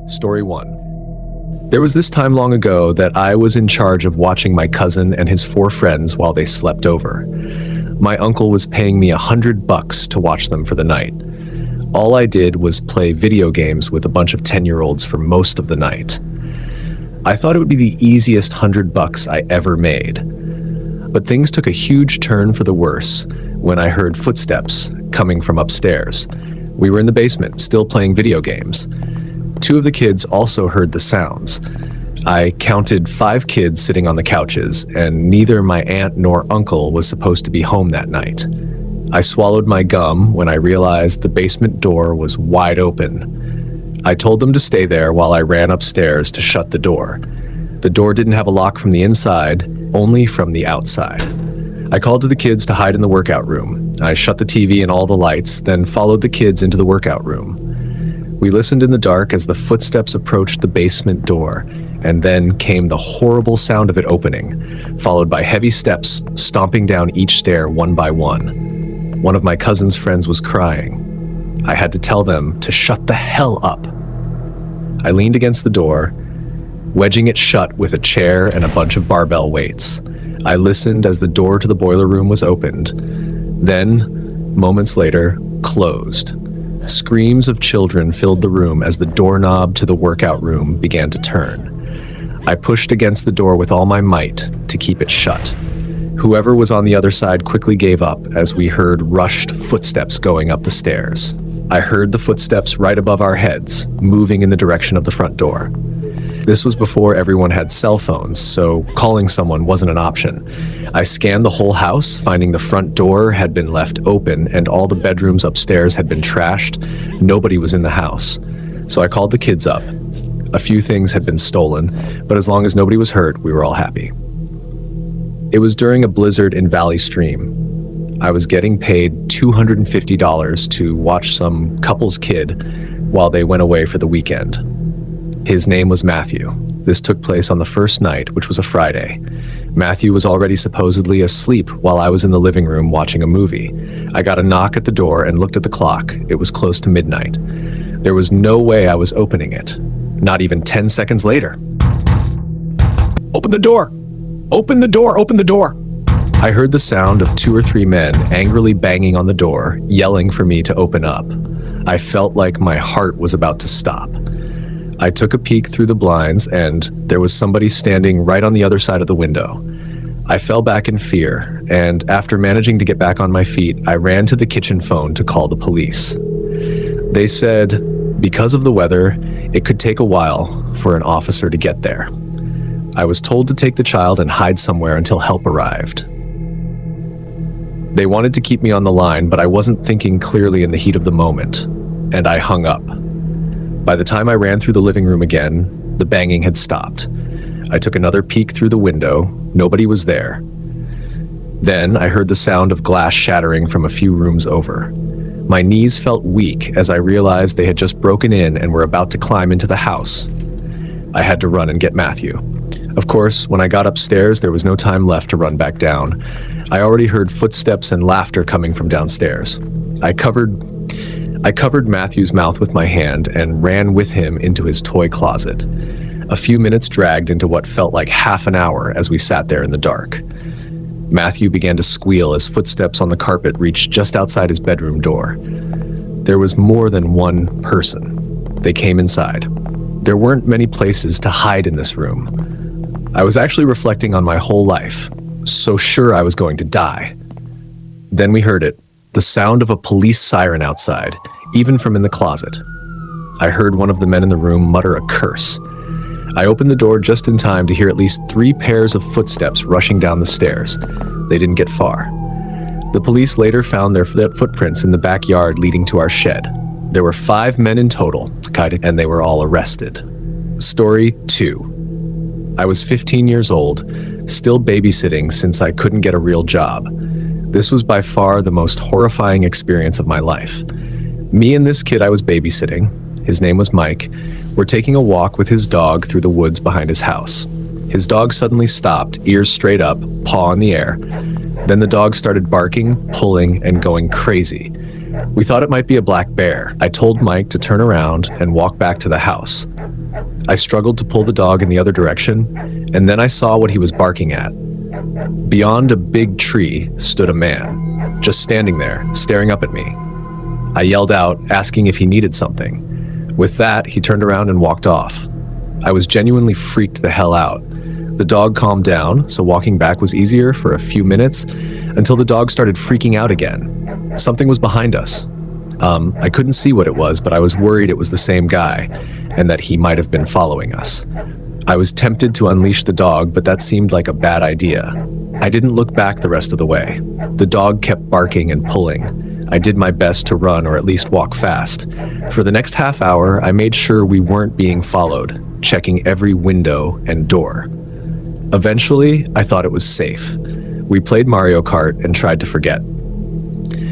Story 1. There was this time long ago that I was in charge of watching my cousin and his 4 friends while they slept over. My uncle was paying me $100 to watch them for the night. All I did was play video games with a bunch of 10-year-olds for most of the night. I thought it would be the easiest $100 I ever made. But things took a huge turn for the worse when I heard footsteps coming from upstairs. We were in the basement, still playing video games. 2 of the kids also heard the sounds. I counted 5 kids sitting on the couches, and neither my aunt nor uncle was supposed to be home that night. I swallowed my gum when I realized the basement door was wide open. I told them to stay there while I ran upstairs to shut the door. The door didn't have a lock from the inside, only from the outside. I called to the kids to hide in the workout room. I shut the TV and all the lights, then followed the kids into the workout room. We listened in the dark as the footsteps approached the basement door, and then came the horrible sound of it opening, followed by heavy steps stomping down each stair one by one. One of my cousin's friends was crying. I had to tell them to shut the hell up. I leaned against the door, wedging it shut with a chair and a bunch of barbell weights. I listened as the door to the boiler room was opened, then, moments later, closed. Screams of children filled the room as the doorknob to the workout room began to turn. I pushed against the door with all my might to keep it shut. Whoever was on the other side quickly gave up as we heard rushed footsteps going up the stairs. I heard the footsteps right above our heads, moving in the direction of the front door. This was before everyone had cell phones, so calling someone wasn't an option. I scanned the whole house, finding the front door had been left open and all the bedrooms upstairs had been trashed. Nobody was in the house. So I called the kids up. A few things had been stolen, but as long as nobody was hurt, we were all happy. It was during a blizzard in Valley Stream. I was getting paid $250 to watch some couple's kid while they went away for the weekend. His name was Matthew. This took place on the first night, which was a Friday. Matthew was already supposedly asleep while I was in the living room watching a movie. I got a knock at the door and looked at the clock. It was close to midnight. There was no way I was opening it. Not even 10 seconds later. "Open the door! Open the door! Open the door!" I heard the sound of 2 or 3 men angrily banging on the door, yelling for me to open up. I felt like my heart was about to stop. I took a peek through the blinds, and there was somebody standing right on the other side of the window. I fell back in fear, and after managing to get back on my feet, I ran to the kitchen phone to call the police. They said, because of the weather, it could take a while for an officer to get there. I was told to take the child and hide somewhere until help arrived. They wanted to keep me on the line, but I wasn't thinking clearly in the heat of the moment, and I hung up. By the time I ran through the living room again, the banging had stopped. I took another peek through the window. Nobody was there. Then I heard the sound of glass shattering from a few rooms over. My knees felt weak as I realized they had just broken in and were about to climb into the house. I had to run and get Matthew. Of course, when I got upstairs, there was no time left to run back down. I already heard footsteps and laughter coming from downstairs. I covered Matthew's mouth with my hand and ran with him into his toy closet. A few minutes dragged into what felt like half an hour as we sat there in the dark. Matthew began to squeal as footsteps on the carpet reached just outside his bedroom door. There was more than one person. They came inside. There weren't many places to hide in this room. I was actually reflecting on my whole life, so sure I was going to die. Then we heard it, the sound of a police siren outside, even from in the closet. I heard one of the men in the room mutter a curse. I opened the door just in time to hear at least 3 pairs of footsteps rushing down the stairs. They didn't get far. The police later found their footprints in the backyard leading to our shed. There were 5 men in total, and they were all arrested. Story 2. I was 15 years old, still babysitting since I couldn't get a real job. This was by far the most horrifying experience of my life. Me and this kid I was babysitting, his name was Mike, were taking a walk with his dog through the woods behind his house. His dog suddenly stopped, ears straight up, paw in the air. Then the dog started barking, pulling, and going crazy. We thought it might be a black bear. I told Mike to turn around and walk back to the house. I struggled to pull the dog in the other direction, and then I saw what he was barking at. Beyond a big tree stood a man, just standing there, staring up at me. I yelled out, asking if he needed something. With that, he turned around and walked off. I was genuinely freaked the hell out. The dog calmed down, so walking back was easier for a few minutes, until the dog started freaking out again. Something was behind us. I couldn't see what it was, but I was worried it was the same guy, and that he might have been following us. I was tempted to unleash the dog, but that seemed like a bad idea. I didn't look back the rest of the way. The dog kept barking and pulling. I did my best to run or at least walk fast. For the next half hour, I made sure we weren't being followed, checking every window and door. Eventually, I thought it was safe. We played Mario Kart and tried to forget.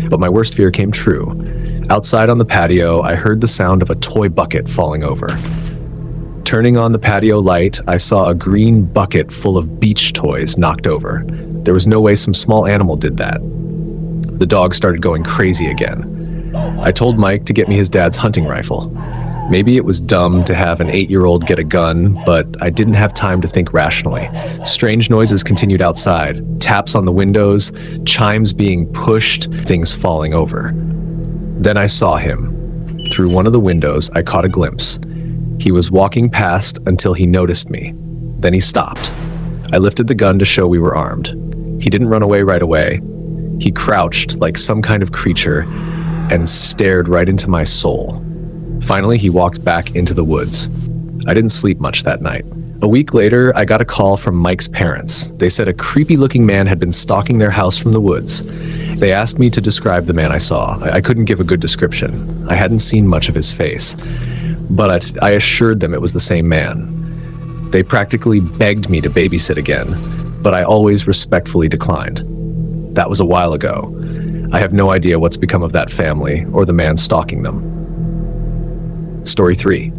But my worst fear came true. Outside on the patio, I heard the sound of a toy bucket falling over. Turning on the patio light, I saw a green bucket full of beach toys knocked over. There was no way some small animal did that. The dog started going crazy again. I told Mike to get me his dad's hunting rifle. Maybe it was dumb to have an 8-year-old get a gun, but I didn't have time to think rationally. Strange noises continued outside, taps on the windows, chimes being pushed, things falling over. Then I saw him. Through one of the windows, I caught a glimpse. He was walking past until he noticed me. Then he stopped. I lifted the gun to show we were armed. He didn't run away right away. He crouched like some kind of creature and stared right into my soul. Finally, he walked back into the woods. I didn't sleep much that night. A week later, I got a call from Mike's parents. They said a creepy-looking man had been stalking their house from the woods. They asked me to describe the man I saw. I couldn't give a good description. I hadn't seen much of his face. But I assured them it was the same man. They practically begged me to babysit again, but I always respectfully declined. That was a while ago. I have no idea what's become of that family or the man stalking them. Story 3.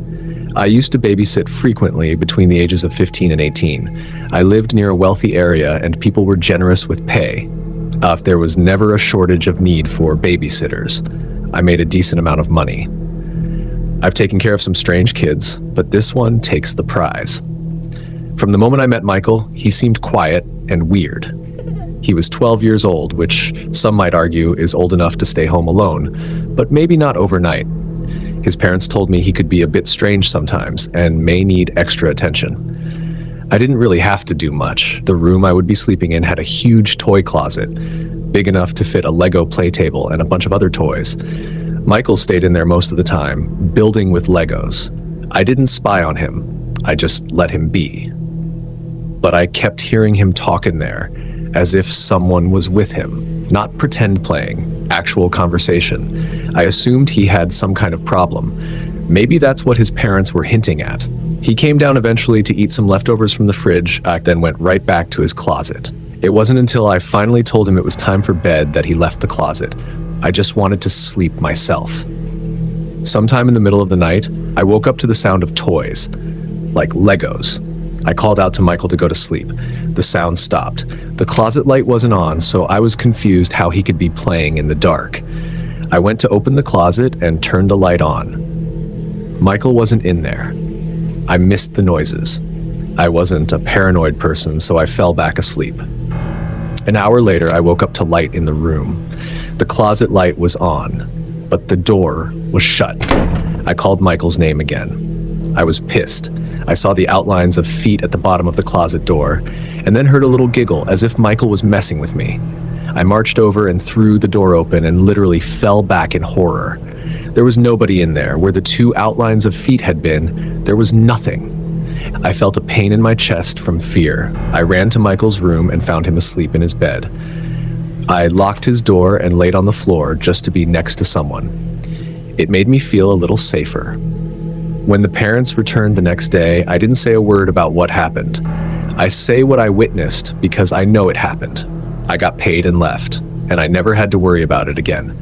I used to babysit frequently between the ages of 15 and 18. I lived near a wealthy area and people were generous with pay. There was never a shortage of need for babysitters. I made a decent amount of money. I've taken care of some strange kids, but this one takes the prize. From the moment I met Michael, he seemed quiet and weird. He was 12 years old, which some might argue is old enough to stay home alone, but maybe not overnight. His parents told me he could be a bit strange sometimes and may need extra attention. I didn't really have to do much. The room I would be sleeping in had a huge toy closet, big enough to fit a Lego play table and a bunch of other toys. Michael stayed in there most of the time, building with Legos. I didn't spy on him. I just let him be. But I kept hearing him talk in there, as if someone was with him. Not pretend playing, actual conversation. I assumed he had some kind of problem. Maybe that's what his parents were hinting at. He came down eventually to eat some leftovers from the fridge, then went right back to his closet. It wasn't until I finally told him it was time for bed that he left the closet. I just wanted to sleep myself. Sometime in the middle of the night, I woke up to the sound of toys, like Legos. I called out to Michael to go to sleep. The sound stopped. The closet light wasn't on, so I was confused how he could be playing in the dark. I went to open the closet and turned the light on. Michael wasn't in there. I missed the noises. I wasn't a paranoid person, so I fell back asleep. An hour later, I woke up to light in the room. The closet light was on, but the door was shut. I called Michael's name again. I was pissed. I saw the outlines of feet at the bottom of the closet door, and then heard a little giggle as if Michael was messing with me. I marched over and threw the door open and literally fell back in horror. There was nobody in there. Where the two outlines of feet had been, there was nothing. I felt a pain in my chest from fear. I ran to Michael's room and found him asleep in his bed. I locked his door and laid on the floor just to be next to someone. It made me feel a little safer. When the parents returned the next day, I didn't say a word about what happened. I say what I witnessed because I know it happened. I got paid and left, and I never had to worry about it again.